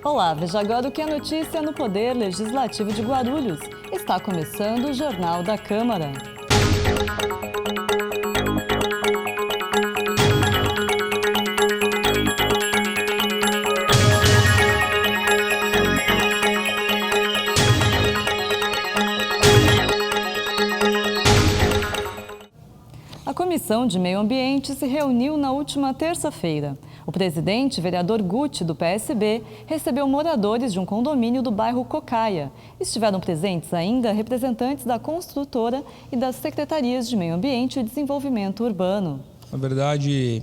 Olá, veja agora o que é notícia no Poder Legislativo de Guarulhos. Está começando o Jornal da Câmara. A Comissão de Meio Ambiente se reuniu na última terça-feira. O presidente, vereador Guti, do PSB, recebeu moradores de um condomínio do bairro Cocaia. Estiveram presentes ainda representantes da construtora e das secretarias de Meio Ambiente e Desenvolvimento Urbano. Na verdade,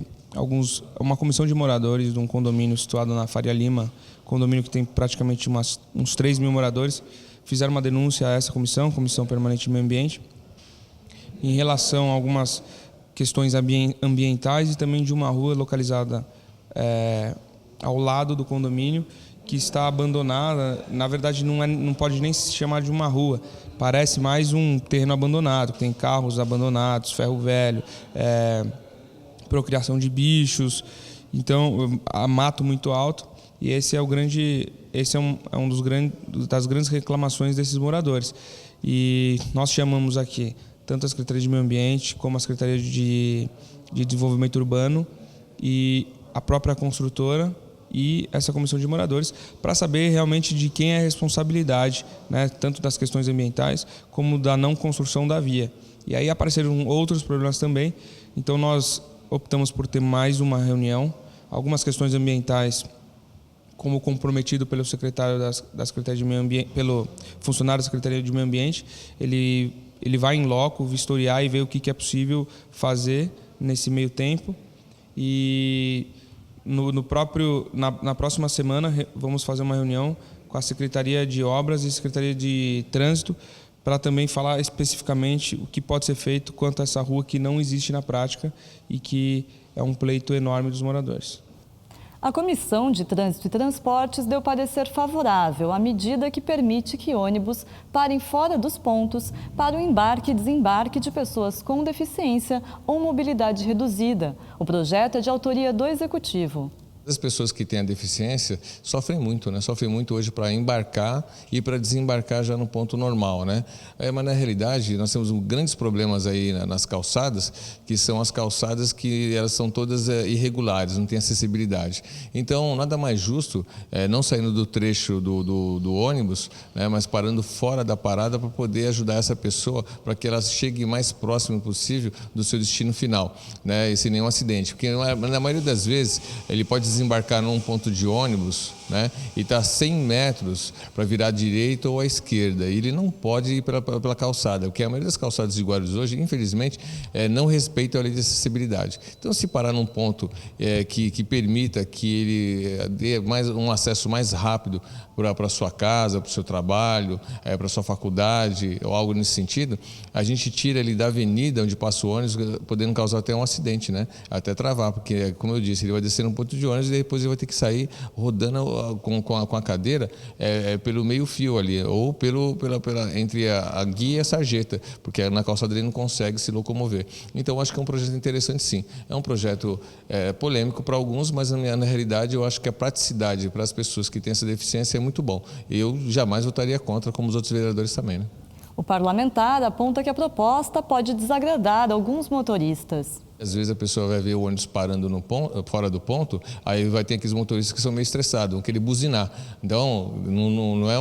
uma comissão de moradores de um condomínio situado na Faria Lima, condomínio que tem praticamente uns 3 mil moradores, fizeram uma denúncia a essa Comissão Permanente de Meio Ambiente, em relação a algumas questões ambientais e também de uma rua localizada ao lado do condomínio, que está abandonada. Na verdade, não pode nem se chamar de uma rua, parece mais um terreno abandonado, que tem carros abandonados, ferro velho, procriação de bichos, então mato muito alto, e esse é das grandes reclamações desses moradores. E nós chamamos aqui tanto a Secretaria de Meio Ambiente como a Secretaria de Desenvolvimento Urbano e a própria construtora e essa comissão de moradores para saber realmente de quem é a responsabilidade, né, tanto das questões ambientais como da não construção da via. E aí apareceram outros problemas também, então nós optamos por ter mais uma reunião. Algumas questões ambientais, como comprometido pelo secretário da Secretaria de Meio Ambiente, pelo funcionário da Secretaria de Meio Ambiente, ele vai em loco vistoriar e ver o que é possível fazer nesse meio tempo. E na próxima semana vamos fazer uma reunião com a Secretaria de Obras e Secretaria de Trânsito para também falar especificamente o que pode ser feito quanto a essa rua que não existe na prática e que é um pleito enorme dos moradores. A Comissão de Trânsito e Transportes deu parecer favorável à medida que permite que ônibus parem fora dos pontos para o embarque e desembarque de pessoas com deficiência ou mobilidade reduzida. O projeto é de autoria do Executivo. As pessoas que têm a deficiência sofrem muito, né? Sofrem muito hoje para embarcar e para desembarcar já no ponto normal, né? Mas na realidade nós temos grandes problemas aí nas calçadas, que são as calçadas que elas são todas irregulares, não tem acessibilidade. Então nada mais justo, não saindo do trecho do ônibus, né? Mas parando fora da parada para poder ajudar essa pessoa para que ela chegue mais próximo possível do seu destino final, né? E sem nenhum acidente, porque na maioria das vezes ele pode desembarcar num ponto de ônibus, né, e está a 100 metros para virar à direita ou à esquerda. E ele não pode ir pela calçada, porque a maioria das calçadas de Guarulhos hoje, infelizmente, não respeita a lei de acessibilidade. Então, se parar num ponto que permita que ele dê um acesso mais rápido para a sua casa, para o seu trabalho, para a sua faculdade ou algo nesse sentido, a gente tira ele da avenida onde passa o ônibus, podendo causar até um acidente, né? Até travar, porque, como eu disse, ele vai descer num ponto de ônibus e depois ele vai ter que sair rodando com a cadeira pelo meio fio ali, ou entre a guia e a sarjeta, porque na calçada ele não consegue se locomover. Então, acho que é um projeto interessante, sim. É um projeto polêmico para alguns, mas na realidade eu acho que a praticidade para as pessoas que têm essa deficiência é muito bom. Eu jamais votaria contra, como os outros vereadores também, né? O parlamentar aponta que a proposta pode desagradar alguns motoristas. Às vezes a pessoa vai ver o ônibus parando fora do ponto, aí vai ter aqueles motoristas que são meio estressados, vão querer buzinar. Então, não é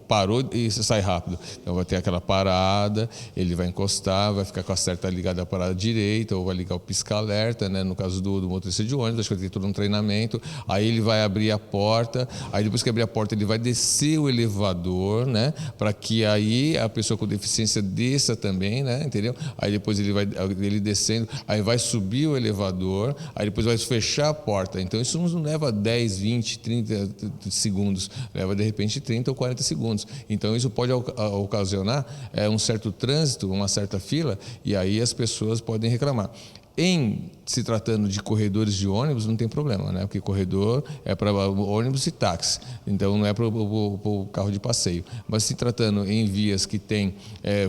parou e sai rápido. Então, vai ter aquela parada, ele vai encostar, vai ficar com a seta ligada à parada direita, ou vai ligar o pisca-alerta, né? No caso do motorista de ônibus, acho que vai ter todo um treinamento. Aí ele vai abrir a porta, aí depois que abrir a porta, ele vai descer o elevador, né? Para que aí a pessoa com deficiência desça também, né? Entendeu? Aí depois ele descendo, aí vai subir o elevador, aí depois vai fechar a porta. Então isso não leva 10, 20, 30 segundos, leva de repente 30 ou 40 segundos. Então isso pode ocasionar um certo trânsito, uma certa fila, e aí as pessoas podem reclamar. Em se tratando de corredores de ônibus, não tem problema, né? Porque corredor é para ônibus e táxi, então não é para o carro de passeio. Mas se tratando em vias que tem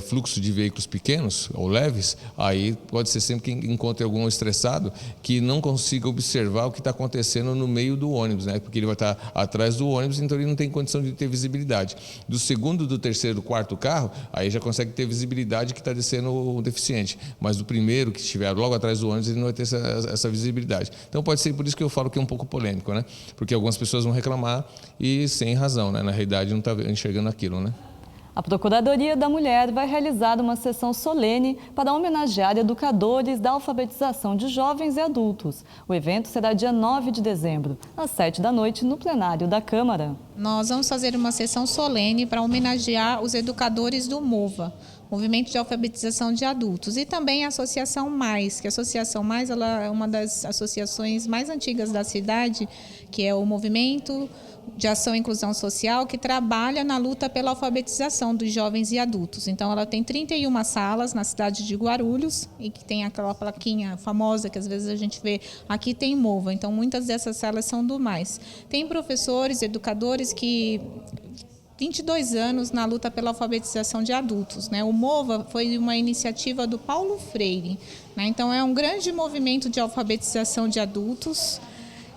fluxo de veículos pequenos ou leves, aí pode ser sempre que encontre algum estressado que não consiga observar o que está acontecendo no meio do ônibus, né? Porque ele vai estar atrás do ônibus, então ele não tem condição de ter visibilidade. Do segundo, do terceiro, do quarto carro, aí já consegue ter visibilidade que está descendo o deficiente. Mas do primeiro, que estiver logo atrás do ônibus, ele não vai ter essa visibilidade. Então pode ser por isso que eu falo que é um pouco polêmico, né? Porque algumas pessoas vão reclamar e sem razão, né? Na realidade não está enxergando aquilo, né? A Procuradoria da Mulher vai realizar uma sessão solene para homenagear educadores da alfabetização de jovens e adultos. O evento será dia 9 de dezembro, às 7 da noite, no plenário da Câmara. Nós vamos fazer uma sessão solene para homenagear os educadores do MOVA, Movimento de Alfabetização de Adultos, e também a Associação Mais, que a Associação Mais ela é uma das associações mais antigas da cidade, que é o Movimento de Ação e Inclusão Social, que trabalha na luta pela alfabetização dos jovens e adultos. Então, ela tem 31 salas na cidade de Guarulhos, e que tem aquela plaquinha famosa que às vezes a gente vê, aqui tem MOVA. Então, muitas dessas salas são do Mais. Tem professores, educadores que 22 anos na luta pela alfabetização de adultos, né? O MOVA foi uma iniciativa do Paulo Freire, né? Então, é um grande movimento de alfabetização de adultos,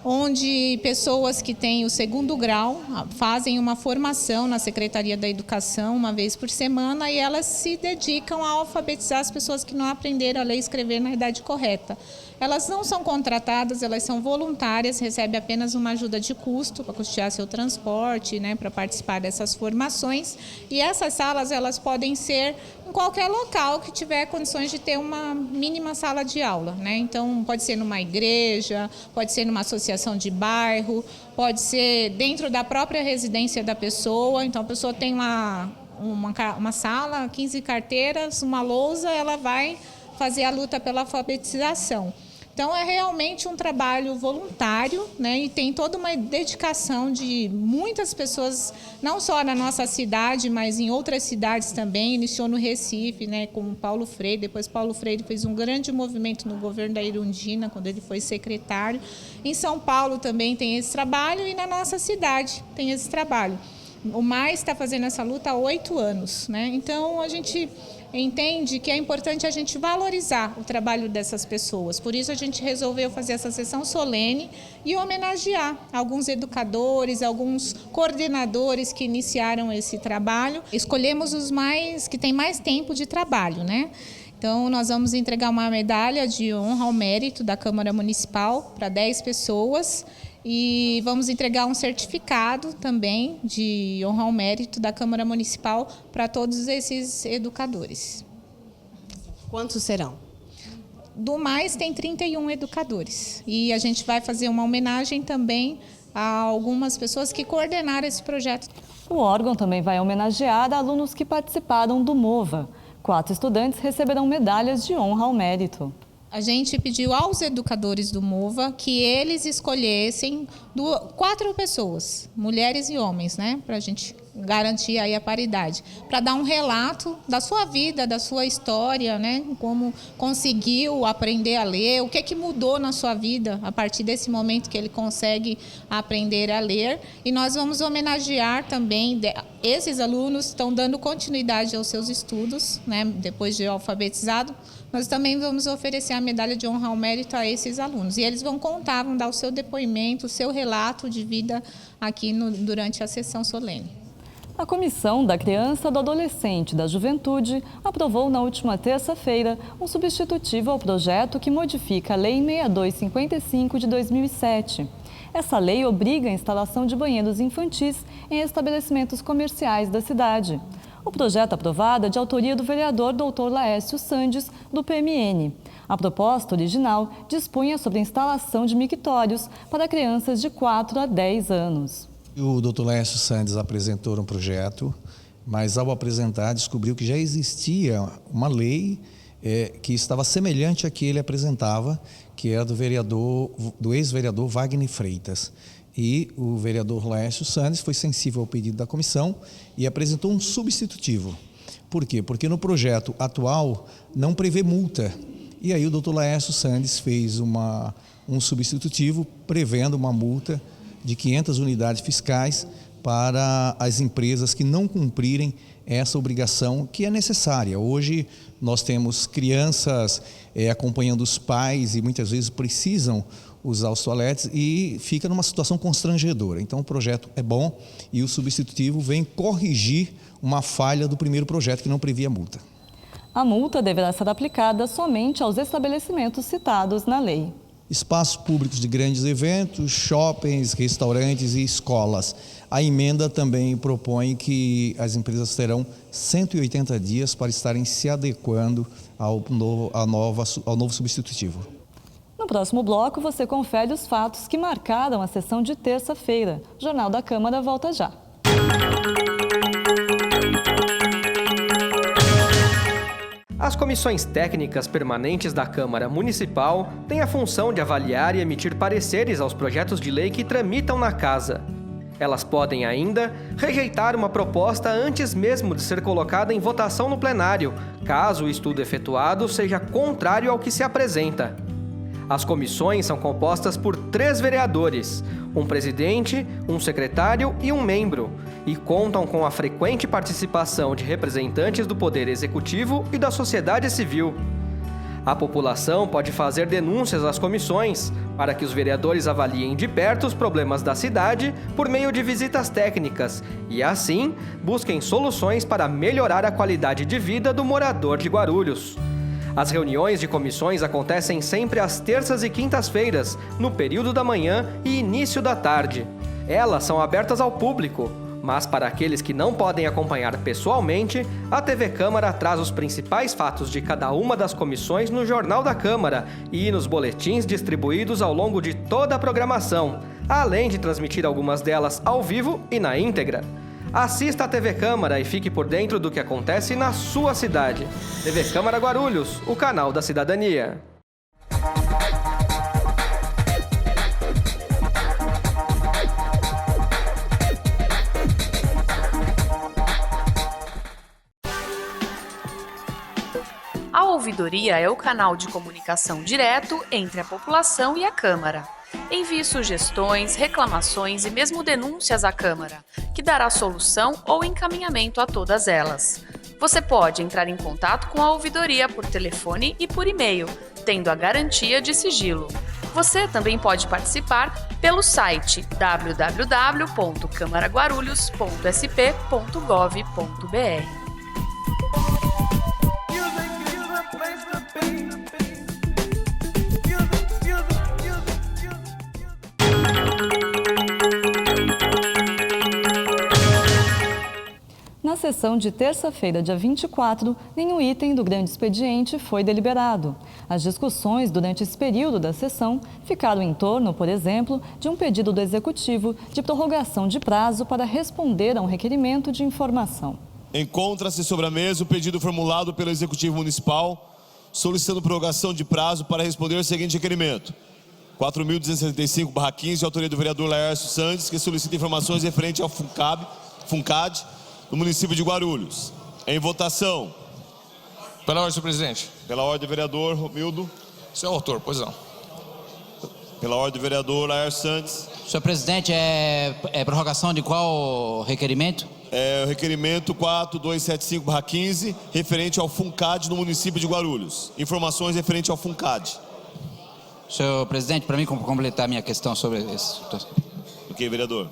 onde pessoas que têm o 2º grau fazem uma formação na Secretaria da Educação uma vez por semana e elas se dedicam a alfabetizar as pessoas que não aprenderam a ler e escrever na idade correta. Elas não são contratadas, elas são voluntárias, recebem apenas uma ajuda de custo para custear seu transporte, né, para participar dessas formações. E essas salas elas podem ser em qualquer local que tiver condições de ter uma mínima sala de aula, né? Então, pode ser numa igreja, pode ser numa associação de bairro, pode ser dentro da própria residência da pessoa. Então, a pessoa tem uma sala, 15 carteiras, uma lousa, ela vai fazer a luta pela alfabetização. Então, é realmente um trabalho voluntário, né? E tem toda uma dedicação de muitas pessoas, não só na nossa cidade, mas em outras cidades também. Iniciou no Recife, né, com o Paulo Freire. Depois, Paulo Freire fez um grande movimento no governo da Irundina, quando ele foi secretário. Em São Paulo também tem esse trabalho e na nossa cidade tem esse trabalho. O Mais está fazendo essa luta há 8 anos, né? Então, a gente entende que é importante a gente valorizar o trabalho dessas pessoas. Por isso, a gente resolveu fazer essa sessão solene e homenagear alguns educadores, alguns coordenadores que iniciaram esse trabalho. Escolhemos os que têm mais tempo de trabalho, né? Então, nós vamos entregar uma medalha de honra ao mérito da Câmara Municipal para 10 pessoas e vamos entregar um certificado também de honra ao mérito da Câmara Municipal para todos esses educadores. Quantos serão? Do Mais tem 31 educadores e a gente vai fazer uma homenagem também a algumas pessoas que coordenaram esse projeto. O órgão também vai homenagear alunos que participaram do MOVA. 4 estudantes receberão medalhas de honra ao mérito. A gente pediu aos educadores do MOVA que eles escolhessem 4 pessoas, mulheres e homens, né, para a gente garantir aí a paridade, para dar um relato da sua vida, da sua história, né, como conseguiu aprender a ler, o que mudou na sua vida a partir desse momento que ele consegue aprender a ler. E nós vamos homenagear também, esses alunos estão dando continuidade aos seus estudos, né, depois de alfabetizado. Nós também vamos oferecer a medalha de honra ao mérito a esses alunos. E eles vão dar o seu depoimento, o seu relato de vida aqui durante a sessão solene. A Comissão da Criança, do Adolescente e da Juventude aprovou na última terça-feira um substitutivo ao projeto que modifica a Lei 6255 de 2007. Essa lei obriga a instalação de banheiros infantis em estabelecimentos comerciais da cidade. O projeto aprovado é de autoria do vereador Dr. Laércio Sandes, do PMN. A proposta original dispunha sobre a instalação de mictórios para crianças de 4 a 10 anos. O Dr. Laércio Sandes apresentou um projeto, mas ao apresentar descobriu que já existia uma lei que estava semelhante à que ele apresentava, que era do ex-vereador Wagner Freitas. E o vereador Laércio Sandes foi sensível ao pedido da comissão e apresentou um substitutivo. Por quê? Porque no projeto atual não prevê multa E aí o doutor Laércio Sandes fez um substitutivo prevendo uma multa de 500 unidades fiscais para as empresas que não cumprirem essa obrigação que é necessária. Hoje nós temos crianças acompanhando os pais e muitas vezes precisam usar os toaletes e fica numa situação constrangedora. Então o projeto é bom e o substitutivo vem corrigir uma falha do primeiro projeto que não previa multa. A multa deverá ser aplicada somente aos estabelecimentos citados na lei. Espaços públicos de grandes eventos, shoppings, restaurantes e escolas. A emenda também propõe que as empresas terão 180 dias para estarem se adequando ao novo substitutivo. No próximo bloco, você confere os fatos que marcaram a sessão de terça-feira. O Jornal da Câmara volta já. As comissões técnicas permanentes da Câmara Municipal têm a função de avaliar e emitir pareceres aos projetos de lei que tramitam na Casa. Elas podem ainda rejeitar uma proposta antes mesmo de ser colocada em votação no plenário, caso o estudo efetuado seja contrário ao que se apresenta. As comissões são compostas por 3 vereadores, um presidente, um secretário e um membro, e contam com a frequente participação de representantes do Poder Executivo e da sociedade civil. A população pode fazer denúncias às comissões para que os vereadores avaliem de perto os problemas da cidade por meio de visitas técnicas e, assim, busquem soluções para melhorar a qualidade de vida do morador de Guarulhos. As reuniões de comissões acontecem sempre às terças e quintas-feiras, no período da manhã e início da tarde. Elas são abertas ao público, mas para aqueles que não podem acompanhar pessoalmente, a TV Câmara traz os principais fatos de cada uma das comissões no Jornal da Câmara e nos boletins distribuídos ao longo de toda a programação, além de transmitir algumas delas ao vivo e na íntegra. Assista a TV Câmara e fique por dentro do que acontece na sua cidade. TV Câmara Guarulhos, o canal da cidadania. A ouvidoria é o canal de comunicação direto entre a população e a Câmara. Envie sugestões, reclamações e mesmo denúncias à Câmara, que dará solução ou encaminhamento a todas elas. Você pode entrar em contato com a ouvidoria por telefone e por e-mail, tendo a garantia de sigilo. Você também pode participar pelo site www.camaraguarulhos.sp.gov.br. Na sessão de terça-feira, dia 24, nenhum item do grande expediente foi deliberado. As discussões durante esse período da sessão ficaram em torno, por exemplo, de um pedido do Executivo de prorrogação de prazo para responder a um requerimento de informação. Encontra-se sobre a mesa o pedido formulado pelo Executivo Municipal solicitando prorrogação de prazo para responder ao seguinte requerimento. 4.275/15, de autoria do vereador Laércio Sandes, que solicita informações referentes ao FUNCAD, do município de Guarulhos. Em votação. Pela ordem, senhor presidente. Pela ordem, vereador Romildo. Senhor autor, pois não. Pela ordem, vereador Laércio Sandes. Senhor presidente, é prorrogação de qual requerimento? É o requerimento 4275/15, referente ao FUNCAD no município de Guarulhos. Informações referentes ao FUNCAD. Senhor presidente, para mim completar minha questão sobre isso. Ok, vereador.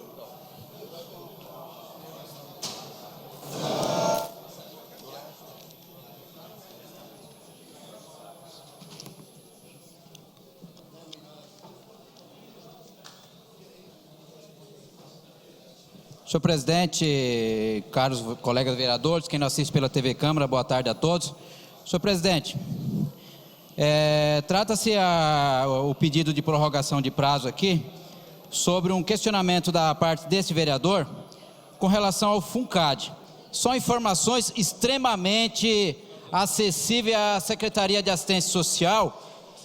Senhor presidente, caros colegas vereadores, quem nos assiste pela TV Câmara, boa tarde a todos. Senhor presidente, trata-se o pedido de prorrogação de prazo aqui sobre um questionamento da parte desse vereador com relação ao FUNCAD. São informações extremamente acessíveis à Secretaria de Assistência Social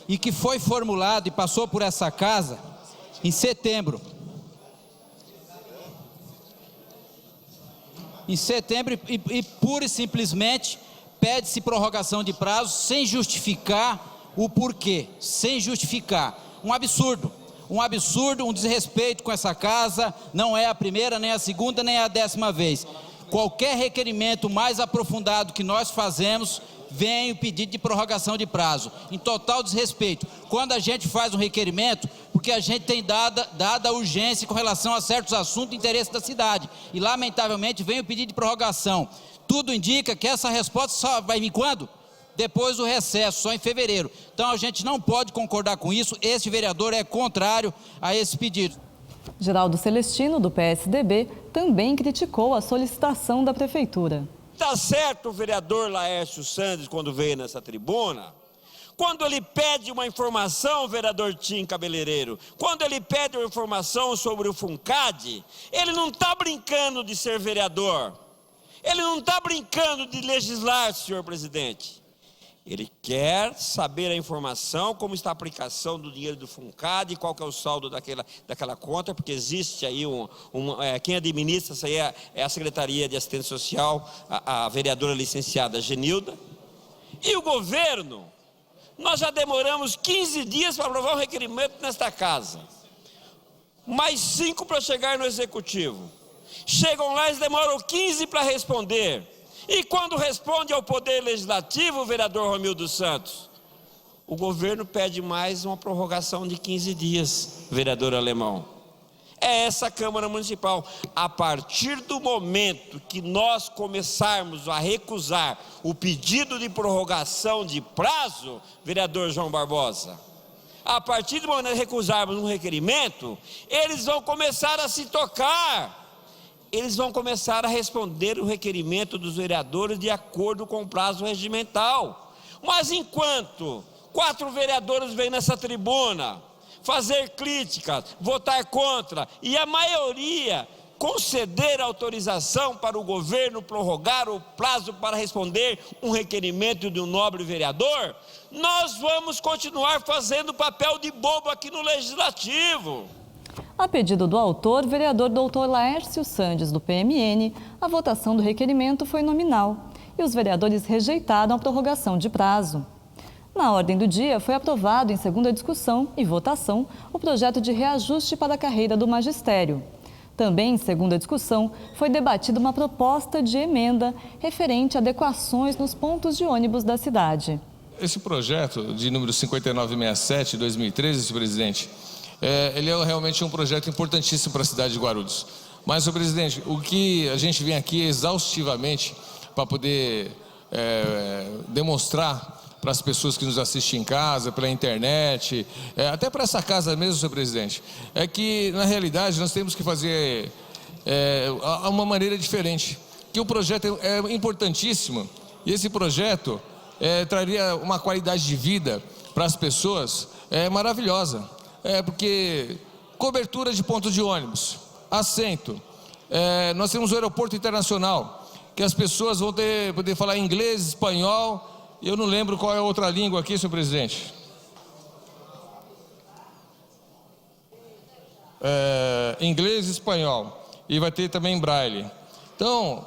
e que foi formulado e passou por essa casa em setembro. E pura e simplesmente pede-se prorrogação de prazo sem justificar o porquê, sem justificar. Um absurdo, um desrespeito com essa casa, não é a primeira, nem a segunda, nem a 10ª vez. Qualquer requerimento mais aprofundado que nós fazemos, vem o pedido de prorrogação de prazo, em total desrespeito. Quando a gente faz um requerimento, porque a gente tem dada urgência com relação a certos assuntos de interesse da cidade, e lamentavelmente vem o pedido de prorrogação. Tudo indica que essa resposta só vai vir quando? Depois do recesso, só em fevereiro. Então a gente não pode concordar com isso, esse vereador é contrário a esse pedido. Geraldo Celestino, do PSDB, também criticou a solicitação da Prefeitura. Está certo o vereador Laércio Sandes, quando veio nessa tribuna, quando ele pede uma informação, vereador Tim Cabeleireiro, quando ele pede uma informação sobre o FUNCAD, ele não está brincando de ser vereador, ele não está brincando de legislar, senhor presidente. Ele quer saber a informação, como está a aplicação do dinheiro do FUNCAD, qual que é o saldo daquela conta, porque existe aí quem administra isso aí é a Secretaria de Assistência Social, a vereadora licenciada Genilda. E o governo, nós já demoramos 15 dias para aprovar um requerimento nesta casa, mais 5 para chegar no Executivo. Chegam lá e demoram 15 para responder. E quando responde ao Poder Legislativo, o vereador Romildo Santos, o governo pede mais uma prorrogação de 15 dias, vereador Alemão. É essa Câmara Municipal. A partir do momento que nós começarmos a recusar o pedido de prorrogação de prazo, vereador João Barbosa, a partir do momento que recusarmos um requerimento, eles vão começar a se tocar. Eles vão começar a responder o requerimento dos vereadores de acordo com o prazo regimental. Mas enquanto 4 vereadores vêm nessa tribuna fazer críticas, votar contra, e a maioria conceder autorização para o governo prorrogar o prazo para responder um requerimento de um nobre vereador, nós vamos continuar fazendo papel de bobo aqui no Legislativo. A pedido do autor, vereador Dr. Laércio Sandes, do PMN, a votação do requerimento foi nominal e os vereadores rejeitaram a prorrogação de prazo. Na ordem do dia, foi aprovado em segunda discussão e votação o projeto de reajuste para a carreira do magistério. Também em segunda discussão, foi debatida uma proposta de emenda referente a adequações nos pontos de ônibus da cidade. Esse projeto de número 5967, 2013, senhor presidente, ele é realmente um projeto importantíssimo para a cidade de Guarulhos. Mas, senhor presidente, o que a gente vem aqui exaustivamente para poder demonstrar para as pessoas que nos assistem em casa, pela internet, até para essa casa mesmo, senhor presidente, é que, na realidade, nós temos que fazer uma maneira diferente. Que o projeto é importantíssimo e esse projeto traria uma qualidade de vida para as pessoas maravilhosa. Porque cobertura de pontos de ônibus, assento, nós temos o aeroporto internacional, que as pessoas vão poder falar inglês, espanhol, eu não lembro qual é a outra língua aqui, senhor presidente. Inglês e espanhol, e vai ter também braille. Então,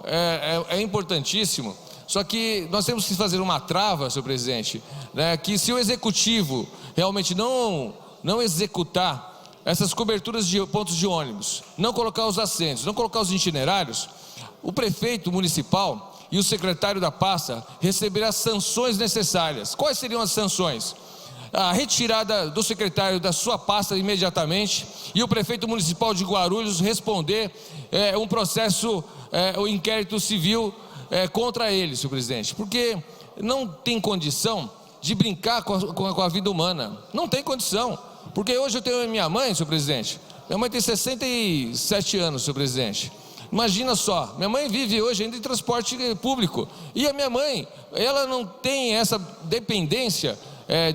é importantíssimo, só que nós temos que fazer uma trava, senhor presidente, né, que se o executivo realmente não executar essas coberturas de pontos de ônibus, não colocar os assentos, não colocar os itinerários, o prefeito municipal e o secretário da pasta receberá as sanções necessárias. Quais seriam as sanções? A retirada do secretário da sua pasta imediatamente e o prefeito municipal de Guarulhos responder um processo, o inquérito civil contra ele, senhor presidente, porque não tem condição de brincar com a vida humana, não tem condição, porque hoje eu tenho a minha mãe, senhor presidente, minha mãe tem 67 anos, senhor presidente. Imagina só, minha mãe vive hoje ainda em transporte público, e a minha mãe, ela não tem essa dependência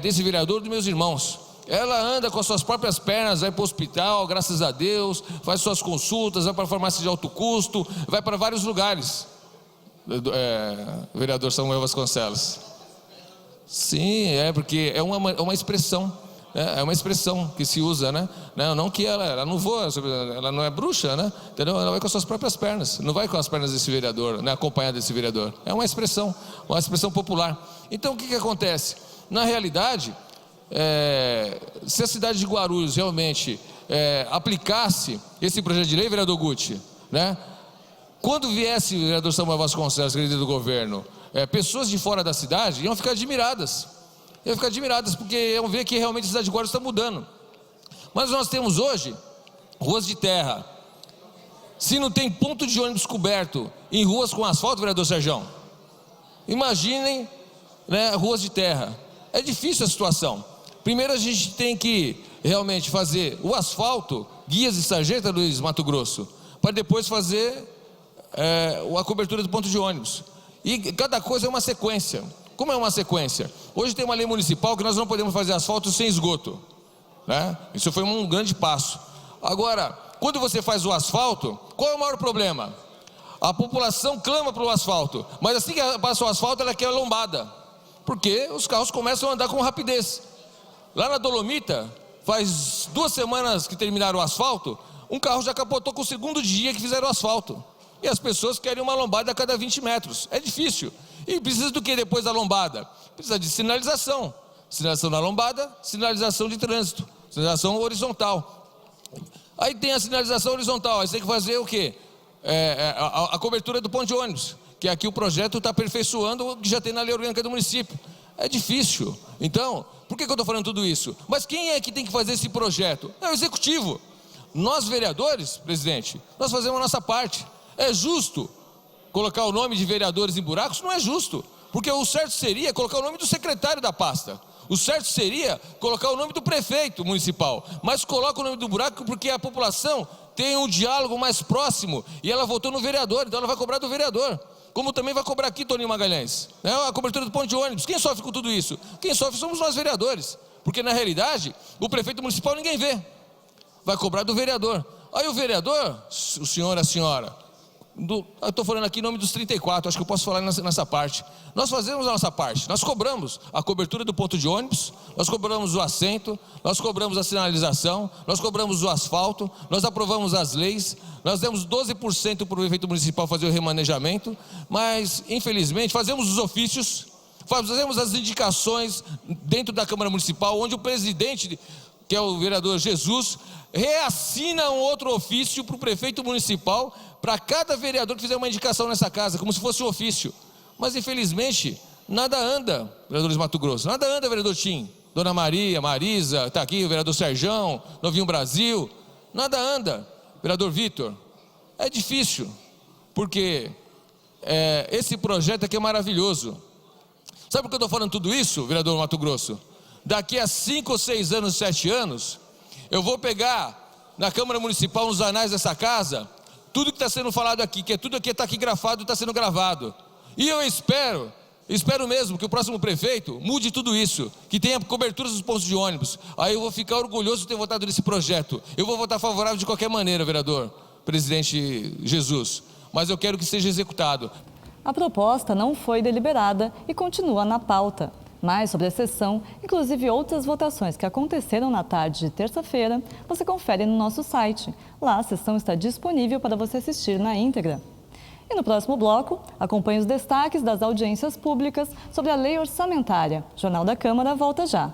desse vereador dos meus irmãos. Ela anda com as suas próprias pernas, vai para o hospital, graças a Deus, faz suas consultas, vai para a farmácia de alto custo, vai para vários lugares. Vereador Samuel Vasconcelos. Sim, porque é uma expressão. É uma expressão que se usa, né? Não que ela não voa, ela não é bruxa, né? Entendeu? Ela vai com as suas próprias pernas, não vai com as pernas desse vereador, né? Acompanhada desse vereador. É uma expressão popular. Então o que acontece? Na realidade, se a cidade de Guarulhos realmente aplicasse esse projeto de lei, vereador Guti, né? Quando viesse o vereador Samuel Vasconcelos, secretário do governo, pessoas de fora da cidade iam ficar admiradas. Porque iam ver que realmente a cidade de Guarulhos está mudando. Mas nós temos hoje ruas de terra. Se não tem ponto de ônibus coberto em ruas com asfalto, vereador Serjão, imaginem, né, ruas de terra. É difícil a situação. Primeiro a gente tem que realmente fazer o asfalto, Guias e Sarjeta, Luiz Mato Grosso, para depois fazer a cobertura do ponto de ônibus. E cada coisa é uma sequência. Como é uma sequência? Hoje tem uma lei municipal que nós não podemos fazer asfalto sem esgoto, né? Isso foi um grande passo. Agora, quando você faz o asfalto, qual é o maior problema? A população clama pelo asfalto, mas assim que passa o asfalto, ela quer a lombada, porque os carros começam a andar com rapidez. Lá na Dolomita, faz 2 semanas que terminaram o asfalto, um carro já capotou com o segundo dia que fizeram o asfalto. E as pessoas querem uma lombada a cada 20 metros. É difícil. E precisa do que depois da lombada? Precisa de sinalização. Sinalização na lombada, sinalização de trânsito, sinalização horizontal. Aí tem a sinalização horizontal, aí você tem que fazer o quê? A cobertura do ponto de ônibus, que aqui o projeto está aperfeiçoando o que já tem na lei orgânica do município. É difícil. Então, por que eu estou falando tudo isso? Mas quem é que tem que fazer esse projeto? É o executivo. Nós, vereadores, presidente, nós fazemos a nossa parte. É justo colocar o nome de vereadores em buracos? Não é justo, porque o certo seria colocar o nome do secretário da pasta. O certo seria colocar o nome do prefeito municipal, mas coloca o nome do buraco porque a população tem um diálogo mais próximo e ela votou no vereador, então ela vai cobrar do vereador. Como também vai cobrar aqui, Toninho Magalhães, né? A cobertura do ponto de ônibus. Quem sofre com tudo isso? Quem sofre somos nós, vereadores, porque na realidade o prefeito municipal ninguém vê, vai cobrar do vereador. Aí o vereador, o senhor, a senhora, eu estou falando aqui em nome dos 34, acho que eu posso falar nessa parte. Nós fazemos a nossa parte, nós cobramos a cobertura do ponto de ônibus, nós cobramos o assento, nós cobramos a sinalização, nós cobramos o asfalto, nós aprovamos as leis, nós demos 12% para o prefeito municipal fazer o remanejamento, mas infelizmente fazemos os ofícios, fazemos as indicações dentro da Câmara Municipal, onde o presidente, que é o vereador Jesus, reassina um outro ofício para o prefeito municipal, para cada vereador que fizer uma indicação nessa casa, como se fosse um ofício. Mas infelizmente, nada anda, vereador Luiz Mato Grosso, nada anda, vereador Tim, Dona Maria, Marisa, está aqui o vereador Serjão, Novinho Brasil, nada anda, vereador Vitor. É difícil, porque esse projeto aqui é maravilhoso. Sabe por que eu estou falando tudo isso, vereador Mato Grosso? Daqui a 5 ou 6 anos, 7 anos, eu vou pegar na Câmara Municipal, nos anais dessa casa, tudo que está sendo falado aqui, que tudo que está aqui grafado, está sendo gravado. E eu espero mesmo que o próximo prefeito mude tudo isso, que tenha cobertura dos pontos de ônibus. Aí eu vou ficar orgulhoso de ter votado nesse projeto. Eu vou votar favorável de qualquer maneira, vereador, presidente Jesus, mas eu quero que seja executado. A proposta não foi deliberada e continua na pauta. Mais sobre a sessão, inclusive outras votações que aconteceram na tarde de terça-feira, você confere no nosso site. Lá a sessão está disponível para você assistir na íntegra. E no próximo bloco, acompanhe os destaques das audiências públicas sobre a lei orçamentária. O Jornal da Câmara volta já.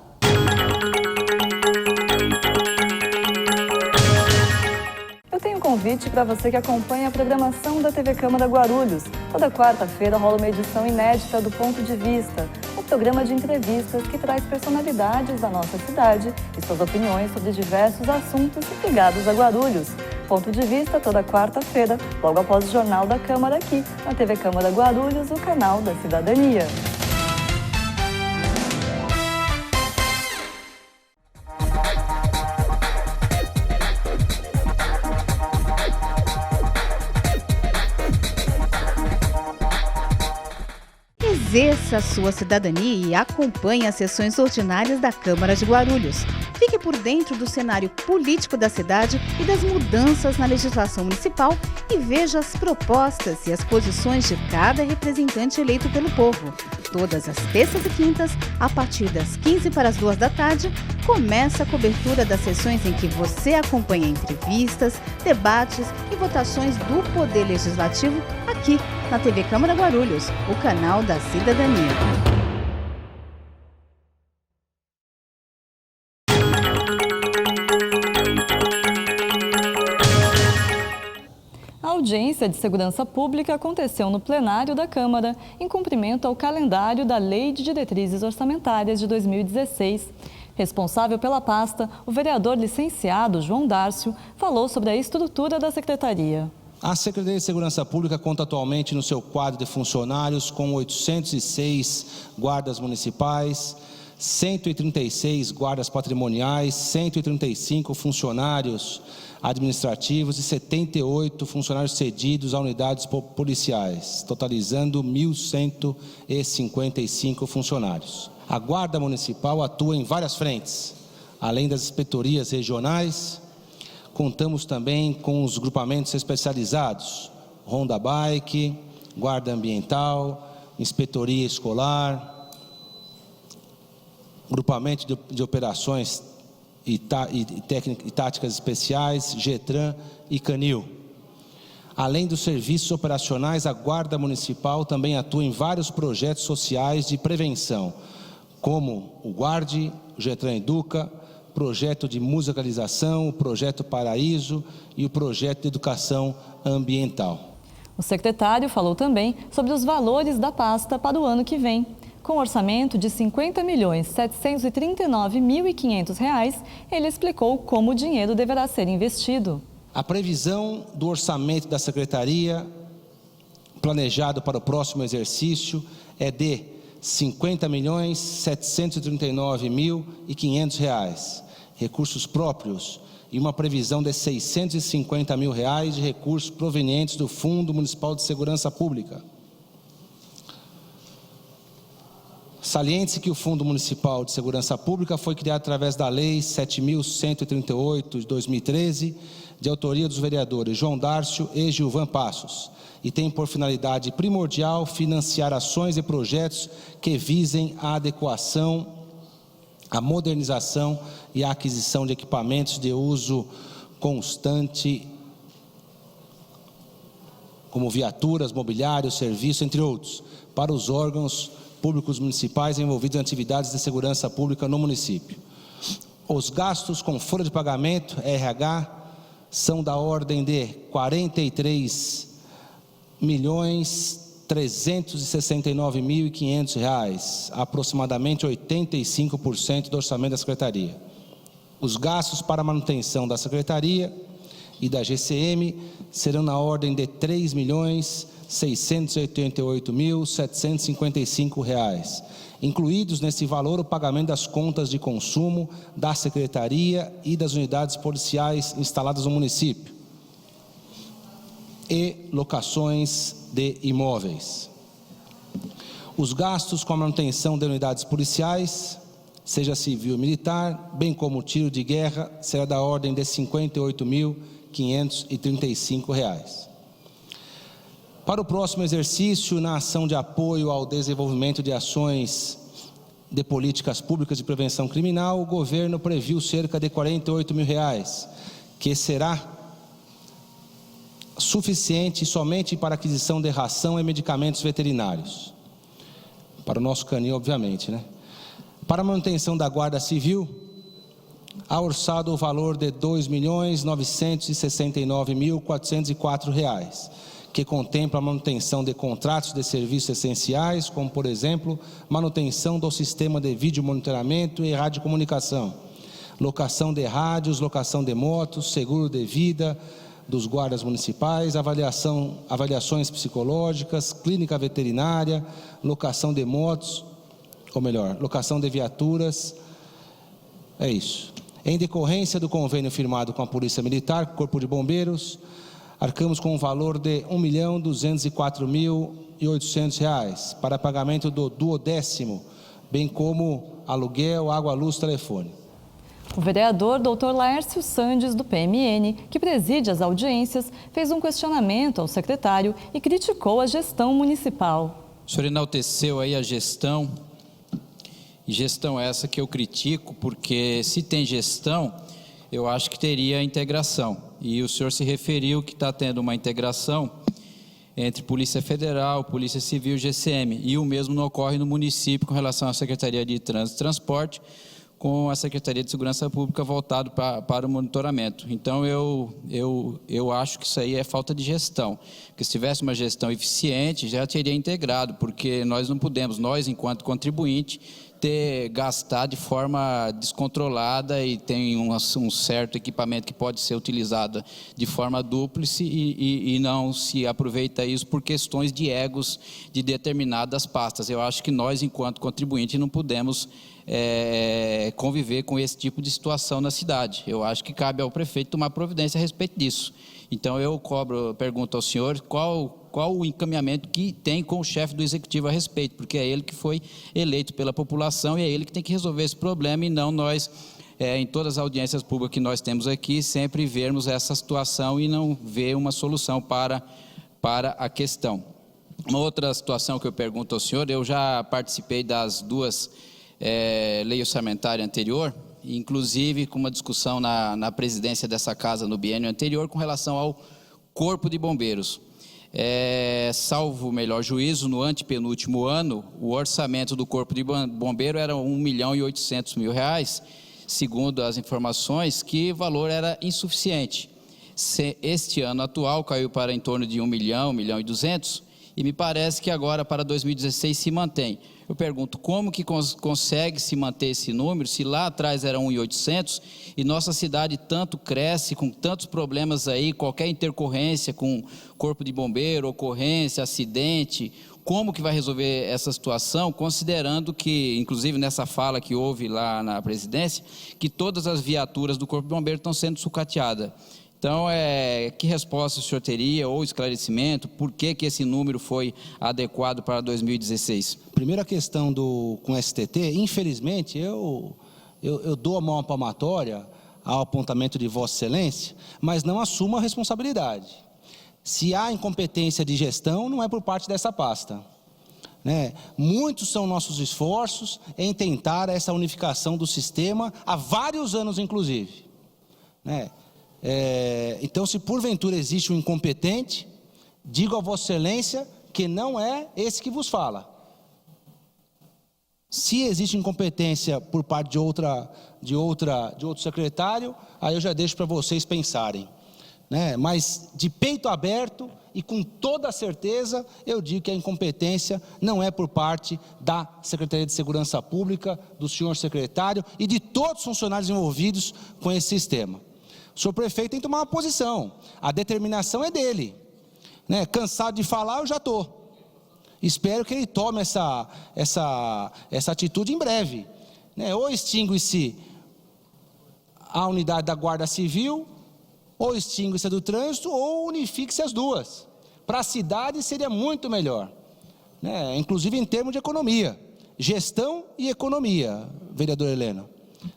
Eu tenho um convite para você que acompanha a programação da TV Câmara Guarulhos. Toda quarta-feira rola uma edição inédita do Ponto de Vista, um programa de entrevistas que traz personalidades da nossa cidade e suas opiniões sobre diversos assuntos ligados a Guarulhos. Ponto de Vista toda quarta-feira, logo após o Jornal da Câmara aqui, na TV Câmara Guarulhos, o canal da cidadania. Exerça a sua cidadania e acompanhe as sessões ordinárias da Câmara de Guarulhos. Fique por dentro do cenário político da cidade e das mudanças na legislação municipal e veja as propostas e as posições de cada representante eleito pelo povo. Todas as terças e quintas, a partir das 15 para as 2 da tarde, começa a cobertura das sessões em que você acompanha entrevistas, debates e votações do Poder Legislativo aqui na TV Câmara Guarulhos, o canal da cidadania. A audiência de segurança pública aconteceu no plenário da Câmara, em cumprimento ao calendário da Lei de Diretrizes Orçamentárias de 2016. Responsável pela pasta, o vereador licenciado João Dárcio falou sobre a estrutura da secretaria. A Secretaria de Segurança Pública conta atualmente no seu quadro de funcionários com 806 guardas municipais, 136 guardas patrimoniais, 135 funcionários administrativos e 78 funcionários cedidos a unidades policiais, totalizando 1.155 funcionários. A Guarda Municipal atua em várias frentes, além das inspetorias regionais. Contamos também com os grupamentos especializados, Ronda Bike, Guarda Ambiental, Inspetoria Escolar, Grupamento de Operações e Táticas Especiais, GETRAN e CANIL. Além dos serviços operacionais, a Guarda Municipal também atua em vários projetos sociais de prevenção, como o Guarde, o GETRAN Educa, projeto de musicalização, o projeto Paraíso e o projeto de educação ambiental. O secretário falou também sobre os valores da pasta para o ano que vem. Com orçamento de R$ 50.739.500, ele explicou como o dinheiro deverá ser investido. A previsão do orçamento da Secretaria, planejado para o próximo exercício, é de R$ 50.739.500, recursos próprios, e uma previsão de R$ 650 mil de recursos provenientes do Fundo Municipal de Segurança Pública. Saliente-se que o Fundo Municipal de Segurança Pública foi criado através da Lei 7.138 de 2013, de autoria dos vereadores João Dárcio e Gilvan Passos, e tem por finalidade primordial financiar ações e projetos que visem a adequação, a modernização e a aquisição de equipamentos de uso constante, como viaturas, mobiliário, serviço, entre outros, para os órgãos públicos municipais envolvidos em atividades de segurança pública no município. Os gastos com folha de pagamento, RH, são da ordem de R$ 43.369.500, aproximadamente 85% do orçamento da Secretaria. Os gastos para a manutenção da Secretaria e da GCM serão na ordem de R$ 3.688.755, incluídos nesse valor o pagamento das contas de consumo da Secretaria e das unidades policiais instaladas no município e locações de imóveis. Os gastos com a manutenção de unidades policiais, seja civil ou militar, bem como o tiro de guerra, será da ordem de R$ 58.535. Para o próximo exercício, na ação de apoio ao desenvolvimento de ações de políticas públicas de prevenção criminal, o governo previu cerca de R$ 48 mil, que será suficiente somente para aquisição de ração e medicamentos veterinários. Para o nosso canil, obviamente, né? Para a manutenção da Guarda Civil, há orçado o valor de R$ 2.969.404, que contempla a manutenção de contratos de serviços essenciais, como, por exemplo, manutenção do sistema de vídeo monitoramento e radiocomunicação, locação de rádios, locação de motos, seguro de vida dos guardas municipais, avaliações psicológicas, clínica veterinária, locação de motos, ou melhor, locação de viaturas. É isso. Em decorrência do convênio firmado com a Polícia Militar, Corpo de Bombeiros, arcamos com um valor de R$ 1.204.800 para pagamento do 12º, bem como aluguel, água, luz, telefone. O vereador Dr. Laércio Sandes, do PMN, que preside as audiências, fez um questionamento ao secretário e criticou a gestão municipal. O senhor enalteceu aí a gestão, e gestão essa que eu critico, porque se tem gestão, eu acho que teria integração. E o senhor se referiu que está tendo uma integração entre Polícia Federal, Polícia Civil e GCM. E o mesmo não ocorre no município com relação à Secretaria de Trânsito e Transporte, com a Secretaria de Segurança Pública voltado para o monitoramento. Então, eu acho que isso aí é falta de gestão, porque se tivesse uma gestão eficiente, já teria integrado, porque nós não podemos, nós, enquanto contribuinte, gastar de forma descontrolada e tem um certo equipamento que pode ser utilizado de forma dúplice e não se aproveita isso por questões de egos de determinadas pastas. Eu acho que nós, enquanto contribuinte, não podemos conviver com esse tipo de situação na cidade. Eu acho que cabe ao prefeito tomar providência a respeito disso. Então, eu pergunto ao senhor qual o encaminhamento que tem com o chefe do executivo a respeito, porque é ele que foi eleito pela população e é ele que tem que resolver esse problema e não nós, em todas as audiências públicas que nós temos aqui, sempre vermos essa situação e não ver uma solução para a questão. Uma outra situação que eu pergunto ao senhor, eu já participei das duas leis orçamentárias anteriores, inclusive com uma discussão na presidência dessa casa no biênio anterior com relação ao Corpo de Bombeiros. Salvo o melhor juízo, no antepenúltimo ano, o orçamento do Corpo de Bombeiro era R$ 1.800.000, segundo as informações, que o valor era insuficiente. Este ano atual caiu para em torno de R$ 1.200.000, e me parece que agora para 2016 se mantém. Eu pergunto, como que consegue se manter esse número, se lá atrás era 1.800 e nossa cidade tanto cresce, com tantos problemas aí, qualquer intercorrência com corpo de bombeiro, ocorrência, acidente, como que vai resolver essa situação, considerando que, inclusive nessa fala que houve lá na presidência, que todas as viaturas do corpo de bombeiro estão sendo sucateadas. Então, que resposta o senhor teria, ou esclarecimento, por que esse número foi adequado para 2016? Primeira questão com o STT, infelizmente, eu dou a mão palmatória ao apontamento de Vossa Excelência, mas não assumo a responsabilidade. Se há incompetência de gestão, não é por parte dessa pasta. Muitos são nossos esforços em tentar essa unificação do sistema, há vários anos, inclusive. Então, se porventura existe um incompetente, digo a Vossa Excelência que não é esse que vos fala. Se existe incompetência por parte de outro secretário, aí eu já deixo para vocês pensarem. Mas de peito aberto e com toda a certeza, eu digo que a incompetência não é por parte da Secretaria de Segurança Pública, do senhor secretário e de todos os funcionários envolvidos com esse sistema. O senhor prefeito tem que tomar uma posição, a determinação é dele. Cansado de falar, eu já estou. Espero que ele tome essa atitude em breve. Ou extingue-se a unidade da Guarda Civil, ou extingue-se a do trânsito, ou unifique-se as duas. Para a cidade seria muito melhor, inclusive em termos de economia, gestão e economia, vereador Helena.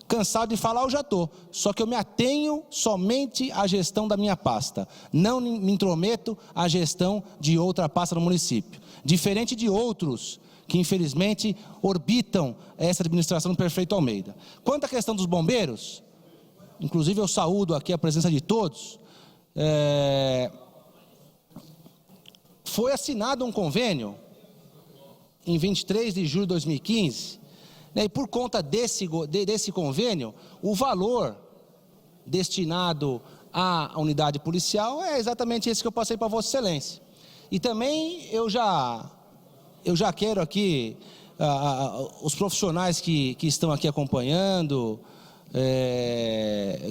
Cansado de falar, eu já estou. Só que eu me atenho somente à gestão da minha pasta. Não me intrometo à gestão de outra pasta no município. Diferente de outros que, infelizmente, orbitam essa administração do prefeito Almeida. Quanto à questão dos bombeiros, inclusive eu saúdo aqui a presença de todos, foi assinado um convênio em 23 de julho de 2015, e por conta desse convênio, o valor destinado à unidade policial é exatamente esse que eu passei para Vossa Excelência. E também eu já quero aqui, os profissionais que estão aqui acompanhando,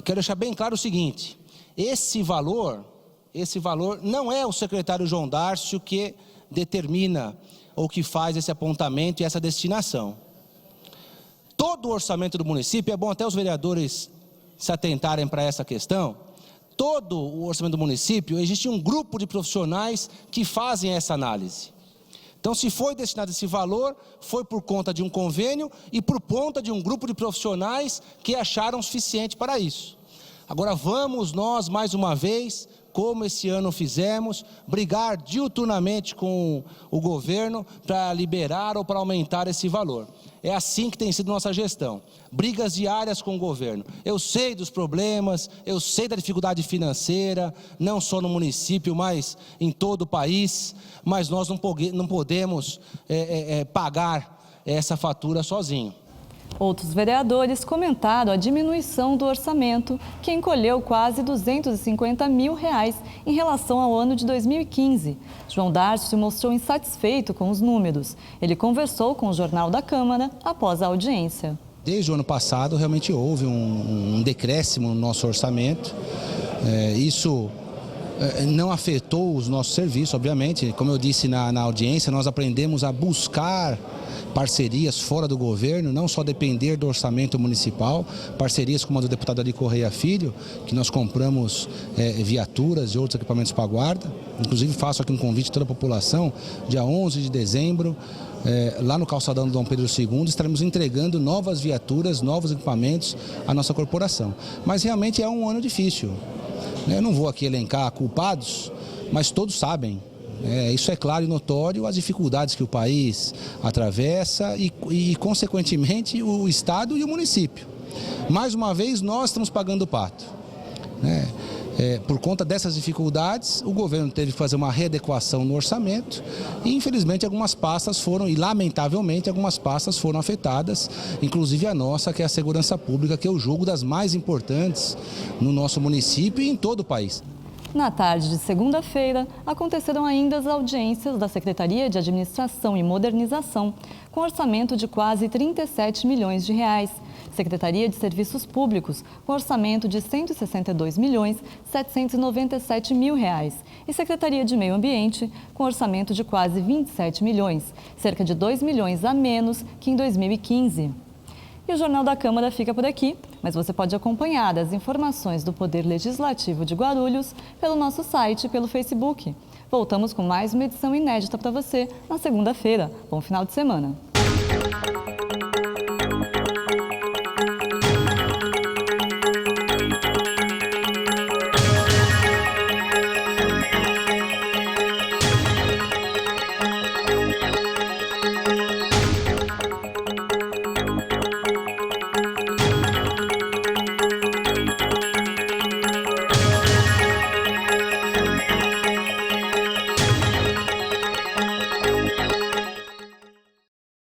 quero deixar bem claro o seguinte, esse valor não é o secretário João Dárcio que determina ou que faz esse apontamento e essa destinação. Todo o orçamento do município, é bom até os vereadores se atentarem para essa questão, todo o orçamento do município, existe um grupo de profissionais que fazem essa análise. Então, se foi destinado esse valor, foi por conta de um convênio e por conta de um grupo de profissionais que acharam suficiente para isso. Agora, vamos nós, mais uma vez, como esse ano fizemos, brigar diuturnamente com o governo para liberar ou para aumentar esse valor. É assim que tem sido nossa gestão, brigas diárias com o governo. Eu sei dos problemas, eu sei da dificuldade financeira, não só no município, mas em todo o país, mas nós não podemos pagar essa fatura sozinho. Outros vereadores comentaram a diminuição do orçamento, que encolheu quase R$250 mil em relação ao ano de 2015. João Darcio se mostrou insatisfeito com os números. Ele conversou com o Jornal da Câmara após a audiência. Desde o ano passado, realmente houve um decréscimo no nosso orçamento. Isso não afetou os nossos serviços, obviamente. Como eu disse na audiência, nós aprendemos a buscar parcerias fora do governo, não só depender do orçamento municipal, parcerias como a do deputado Ari Correia Filho, que nós compramos viaturas e outros equipamentos para a guarda. Inclusive faço aqui um convite a toda a população, dia 11 de dezembro, lá no calçadão do Dom Pedro II, estaremos entregando novas viaturas, novos equipamentos à nossa corporação. Mas realmente é um ano difícil. Eu não vou aqui elencar culpados, mas todos sabem. Isso é claro e notório, as dificuldades que o país atravessa e consequentemente, o Estado e o município. Mais uma vez, nós estamos pagando o pato. Por conta dessas dificuldades, o governo teve que fazer uma readequação no orçamento e, infelizmente, algumas pastas foram, e lamentavelmente, algumas pastas foram afetadas, inclusive a nossa, que é a segurança pública, que eu julgo das mais importantes no nosso município e em todo o país. Na tarde de segunda-feira, aconteceram ainda as audiências da Secretaria de Administração e Modernização, com orçamento de quase R$37 milhões. Secretaria de Serviços Públicos, com orçamento de R$162.797.000. E Secretaria de Meio Ambiente, com orçamento de quase R$27 milhões, cerca de R$2 milhões a menos que em 2015. E o Jornal da Câmara fica por aqui, mas você pode acompanhar as informações do Poder Legislativo de Guarulhos pelo nosso site e pelo Facebook. Voltamos com mais uma edição inédita para você na segunda-feira. Bom final de semana!